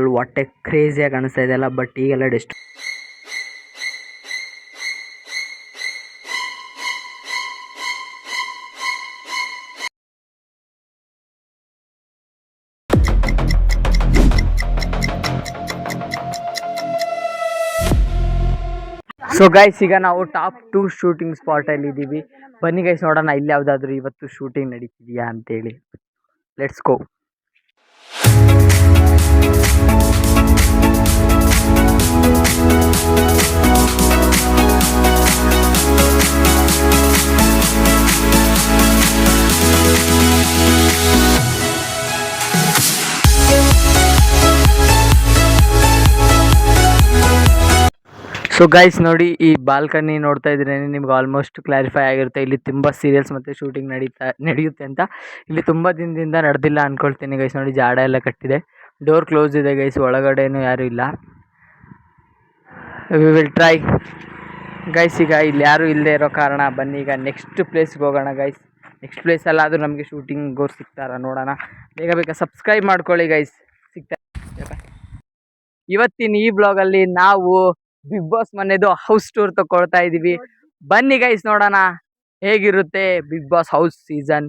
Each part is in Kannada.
ಆ್ಯಂಗಲ್ ಹೊಟ್ಟೆ ಕ್ರೇಜಿಯಾಗಿ ಕಾಣಿಸ್ತಾ ಇದೆಯಲ್ಲ. ಬಟ್ ಈಗೆಲ್ಲ ಡೆಸ್ಟ್ ಸೊ ಗೈಸ್, ಈಗ ನಾವು ಟಾಪ್ 2 ಶೂಟಿಂಗ್ ಸ್ಪಾಟಲ್ಲಿ ಇದ್ದೀವಿ. ಬನ್ನಿ ಗೈಸ್, ನೋಡೋಣ ಇಲ್ಲಿ ಯಾವುದಾದ್ರೂ ಇವತ್ತು ಶೂಟಿಂಗ್ ನಡೀತಿದೆಯಾ ಅಂತೇಳಿ. Let's go. ಸೊ ಗೈಸ್ ನೋಡಿ, ಈ ಬಾಲ್ಕನಿ ನೋಡ್ತಾ ಇದ್ರೆ ನಿಮ್ಗೆ ಆಲ್ಮೋಸ್ಟ್ ಕ್ಲಾರಿಫೈ ಆಗಿರುತ್ತೆ. ಇಲ್ಲಿ ತುಂಬ ಸೀರಿಯಲ್ಸ್ ಮತ್ತು ಶೂಟಿಂಗ್ ನಡೆಯುತ್ತೆ ಅಂತ. ಇಲ್ಲಿ ತುಂಬ ದಿನದಿಂದ ನಡೆದಿಲ್ಲ ಅಂದ್ಕೊಳ್ತೀನಿ ಗೈಸ್. ನೋಡಿ, ಜಾಡ ಎಲ್ಲ ಕಟ್ಟಿದೆ, ಡೋರ್ ಕ್ಲೋಸ್ ಇದೆ ಗೈಸ್, ಒಳಗಡೆನೂ ಯಾರೂ ಇಲ್ಲ. We will try guys. ಈಗ ಇಲ್ಲಿ ಯಾರೂ ಇಲ್ಲದೆ ಇರೋ ಕಾರಣ ಬನ್ನಿ ಈಗ ನೆಕ್ಸ್ಟ್ ಪ್ಲೇಸ್ಗೆ ಹೋಗೋಣ ಗೈಸ್. ನೆಕ್ಸ್ಟ್ ಪ್ಲೇಸಲ್ಲಾದರೂ ನಮಗೆ ಶೂಟಿಂಗ್ ಸಿಗ್ತಾರ ನೋಡೋಣ. ಬೇಗ ಬೇಗ ಸಬ್ಸ್ಕ್ರೈಬ್ ಮಾಡ್ಕೊಳ್ಳಿ ಗೈಸ್. ಇವತ್ತಿನ ಈ ಬ್ಲಾಗಲ್ಲಿ ನಾವು ಬಿಗ್ ಬಾಸ್ ಮನೆದು ಹೌಸ್ ಟೂರ್ ತಗೊಳ್ತಾ ಇದೀವಿ. ಬನ್ನಿ ಗೈಸ್, ನೋಡೋಣ ಹೇಗಿರುತ್ತೆ ಬಿಗ್ ಬಾಸ್ ಹೌಸ್ ಸೀಸನ್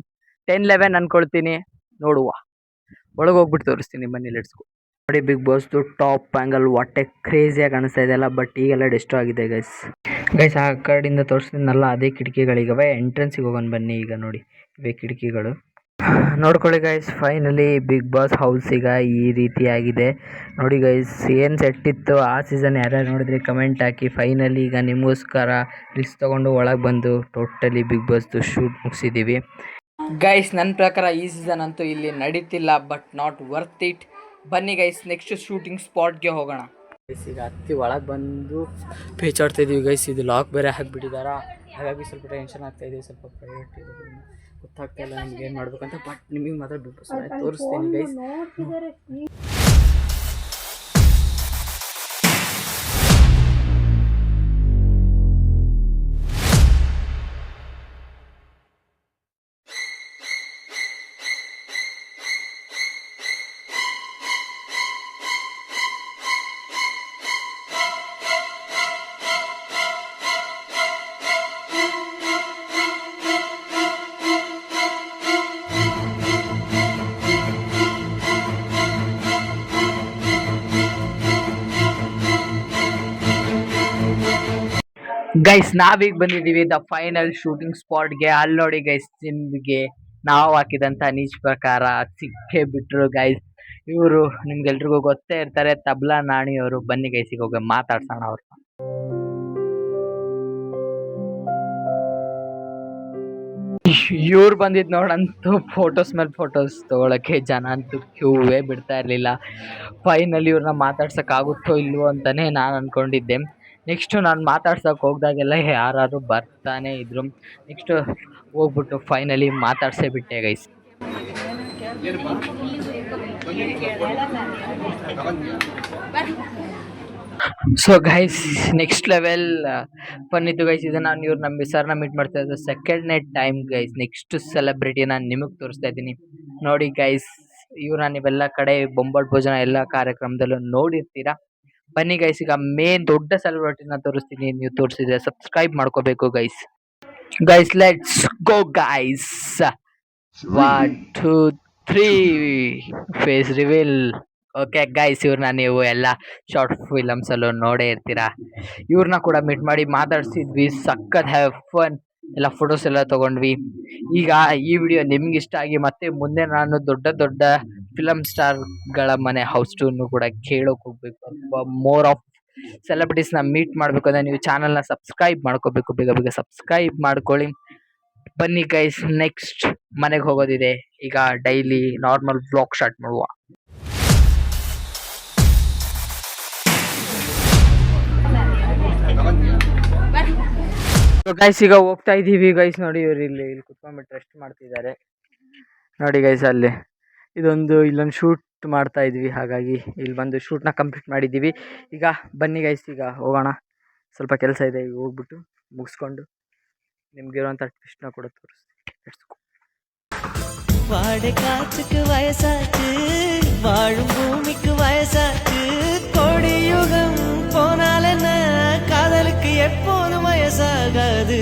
10-11 ಅನ್ಕೊಳ್ತೀನಿ. ನೋಡುವ, ಒಳಗೋಗ್ಬಿಟ್ಟು ತೋರಿಸ್ತೀನಿ ಬನ್ನಿ. Let's go. ನೋಡಿ, ಬಿಗ್ ಬಾಸ್ದು ಟಾಪ್ ಆ್ಯಂಗಲ್ ಹೊಟ್ಟೆ ಕ್ರೇಜಿಯಾಗಿ ಕಾಣಿಸ್ತಾ ಇದೆಯಲ್ಲ. ಬಟ್ ಈಗೆಲ್ಲ ಡೆಸ್ಟ್ ಆಗಿದೆ ಗೈಸ್. ಆ ಕಡೆಯಿಂದ ತೋರಿಸ್ತೀನಲ್ಲ, ಅದೇ ಕಿಟಕಿಗಳಿಗವೆ. ಎಂಟ್ರೆನ್ಸಿಗೆ ಹೋಗೋಣ ಬನ್ನಿ. ಈಗ ನೋಡಿ, ಇವೇ ಕಿಟಕಿಗಳು. ನೋಡ್ಕೊಳ್ಳಿ guys, finally big boss house ಈಗ ಈ ರೀತಿಯಾಗಿದೆ. ನೋಡಿ ಗೈಸ್, ಏನು ಸೆಟ್ ಇತ್ತು ಆ ಸೀಸನ್ ಯಾರ್ಯಾರು ನೋಡಿದ್ರೆ ಕಮೆಂಟ್ ಹಾಕಿ. ಫೈನಲಿ ಈಗ ನಿಮಗೋಸ್ಕರ ರಿಲ್ಸ್ ತೊಗೊಂಡು ಒಳಗೆ ಬಂದು ಟೋಟಲಿ ಬಿಗ್ ಬಾಸ್ದು ಶೂಟ್ ಮುಗಿಸಿದ್ದೀವಿ ಗೈಸ್. ನನ್ನ ಪ್ರಕಾರ ಈ ಸೀಸನ್ ಅಂತೂ ಇಲ್ಲಿ ನಡೀತಿಲ್ಲ, ಬಟ್ ನಾಟ್ ವರ್ತ್ ಇಟ್. ಬನ್ನಿ ಗೈಸ್, ನೆಕ್ಸ್ಟ್ ಶೂಟಿಂಗ್ ಸ್ಪಾಟ್ಗೆ ಹೋಗೋಣ ಗೈಸ್. ಈಗ ಹತ್ತಿ ಒಳಗೆ ಬಂದು ಪೇಚಾಡ್ತಾ ಇದೀವಿ ಗೈಸ್. ಇದು ಲಾಕ್ ಬೇರೆ ಹಾಕಿಬಿಟ್ಟಿದಾರ, ಹಾಗಾಗಿ ಸ್ವಲ್ಪ ಟೆನ್ಷನ್ ಆಗ್ತಾಯಿದೆ. ಸ್ವಲ್ಪ ಪ್ರೈವೇಟ್ ಇರೋದ್ರಿಂದ ಗೊತ್ತಾಗ್ತಾ ಇಲ್ಲ ನಮ್ಗೆ ಏನು ಮಾಡ್ಬೇಕಂತ. ಬಟ್ ನಿಮಗೆ ಮಾತ್ರ ಬಿಗ್ ಬಾಸ್ ತೋರಿಸ್ತೀನಿ ಗೈಸ್. ಗೈಸ್, ನಾವೀಗ ಬಂದಿದ್ದೀವಿ ದ ಫೈನಲ್ ಶೂಟಿಂಗ್ ಸ್ಪಾಟ್ಗೆ. ಅಲ್ಲಿ ನೋಡಿ ಗೈಸ್, ನಿಮಗೆ ನಾವು ಹಾಕಿದಂಥ ನೀಚ್ ಪ್ರಕಾರ ಸಿಕ್ಕೇ ಬಿಟ್ರು ಗೈಸ್. ಇವರು ನಿಮ್ಗೆಲ್ರಿಗೂ ಗೊತ್ತೇ ಇರ್ತಾರೆ, ತಬ್ಲಾ ನಾಣಿ ಅವರು. ಬನ್ನಿ ಗೈಸ್, ಈಗ ಹೋಗಿ ಮಾತಾಡ್ಸೋಣ ಅವ್ರು. ಇವ್ರು ಬಂದಿದ್ದು ನೋಡಂತೂ ಫೋಟೋಸ್ ಮೇಲೆ ಫೋಟೋಸ್ ತೊಗೊಳಕ್ಕೆ ಜನ ಅಂತೂ ಕ್ಯೂವೇ ಬಿಡ್ತಾ ಇರಲಿಲ್ಲ. ಫೈನಲಿ ಇವ್ರನ್ನ ಮಾತಾಡ್ಸೋಕ್ಕಾಗುತ್ತೋ ಇಲ್ವೋ ಅಂತಲೇ ನಾನು ಅಂದ್ಕೊಂಡಿದ್ದೆ. ನೆಕ್ಸ್ಟು ನಾನು ಮಾತಾಡ್ಸೋಕೆ ಹೋಗ್ದಾಗೆಲ್ಲ ಯಾರು ಬರ್ತಾನೆ ಇದ್ರು. ನೆಕ್ಸ್ಟು ಹೋಗ್ಬಿಟ್ಟು ಫೈನಲಿ ಮಾತಾಡ್ಸೇ ಬಿಟ್ಟೆ guys. So guys, next level ಬಂದಿತ್ತು ಗೈಸ್. ಇದು ನಾನು ನಮ್ಮ ಸರ್ನ ಮೀಟ್ ಮಾಡ್ತಾ ಇದ್ದೆ ಸೆಕೆಂಡ್ನೇ ಟೈಮ್ ಗೈಸ್. ನೆಕ್ಸ್ಟ್ ಸೆಲೆಬ್ರಿಟಿ ನಾನು ನಿಮಗೆ ತೋರಿಸ್ತಾ ಇದ್ದೀನಿ. ನೋಡಿ ಗೈಸ್, ಇವ್ರನ್ನ ನೀವೆಲ್ಲ ಕಡೆ ಬೊಂಬಾಟ್ ಭೋಜನ ಎಲ್ಲ ಕಾರ್ಯಕ್ರಮದಲ್ಲೂ ನೋಡಿರ್ತೀರಾ. ಬನ್ನಿ ಗೈಸ್, ಈಗ ಮೇನ್ ದೊಡ್ಡ ಸೆಲೆಬ್ರಿಟಿನ ತೋರಿಸ್ತೀನಿ. ನೀವು ತೋರಿಸಿದ್ರೆ ಸಬ್ಸ್ಕ್ರೈಬ್ ಮಾಡ್ಕೋಬೇಕು guys. Guys, let's go guys. 1 2 3 face reveal. Okay guys, ಇವ್ರನ್ನ ನೀವು ಎಲ್ಲ ಶಾರ್ಟ್ ಫಿಲಮ್ಸಲ್ಲೂ ನೋಡೇ ಇರ್ತೀರಾ. ಇವ್ರನ್ನ ಕೂಡ ಮೀಟ್ ಮಾಡಿ ಮಾತಾಡ್ಸಿದ್ವಿ. ಸಖತ್ ಹ್ಯಾವ್ ಫನ್. ಎಲ್ಲ ಫೋಟೋಸ್ ಎಲ್ಲ ತೊಗೊಂಡ್ವಿ. ಈಗ ಈ ವಿಡಿಯೋ ನಿಮ್ಗೆ ಇಷ್ಟ ಆಗಿ ಮತ್ತೆ ಮುಂದೆ ನಾನು ದೊಡ್ಡ ದೊಡ್ಡ ಫಿಲಮ್ ಸ್ಟಾರ್ಗಳ ಮನೆ ಹೌಸ್ ಟೂರ್ನು ಕೂಡ ಕೇಳೋಕೆ ಹೋಗ್ಬೇಕು, ಅಥವಾ ಮೋರ್ ಆಫ್ ಸೆಲೆಬ್ರಿಟೀಸ್ನ ಮೀಟ್ ಮಾಡಬೇಕು ಅಂದರೆ ನೀವು ಚಾನಲ್ನ ಸಬ್ಸ್ಕ್ರೈಬ್ ಮಾಡ್ಕೋಬೇಕು. ಬೇಗ ಬೇಗ ಸಬ್ಸ್ಕ್ರೈಬ್ ಮಾಡ್ಕೊಳ್ಳಿ. ಬನ್ನಿ ಗೈಸ್, ನೆಕ್ಸ್ಟ್ ಮನೆಗೆ ಹೋಗೋದಿದೆ. ಈಗ ಡೈಲಿ ನಾರ್ಮಲ್ ವ್ಲಾಗ್ ಸ್ಟಾರ್ಟ್ ಮಾಡುವ. ಗೈಸ್, ಈಗ ಹೋಗ್ತಾ ಇದ್ದೀವಿ ಗೈಸ್. ನೋಡಿ, ಇವ್ರು ಇಲ್ಲಿ ಕುತ್ಕೊಂಡ್ಬಿಟ್ಟು ರೆಸ್ಟ್ ಮಾಡ್ತಿದ್ದಾರೆ. ನೋಡಿ ಗೈಸ್, ಅಲ್ಲಿ ಇಲ್ಲೊಂದು ಶೂಟ್ ಮಾಡ್ತಾ ಇದ್ವಿ, ಹಾಗಾಗಿ ಇಲ್ಲಿ ಬಂದು ಶೂಟ್ನ ಕಂಪ್ಲೀಟ್ ಮಾಡಿದ್ದೀವಿ. ಈಗ ಬನ್ನಿ ಗೈಸ್, ಈಗ ಹೋಗೋಣ. ಸ್ವಲ್ಪ ಕೆಲಸ ಇದೆ, ಈಗ ಹೋಗ್ಬಿಟ್ಟು ಮುಗಿಸ್ಕೊಂಡು ನಿಮ್ಗಿರುವಂಥ ಟ್ವಿಸ್ಟ್ನ ಕೂಡ ತೋರಿಸ್ತೀನಿ. வாடை காற்றுக்கு வயசாச்சு, வாழும் பூமிக்கு வயசாச்சு, ஆகாது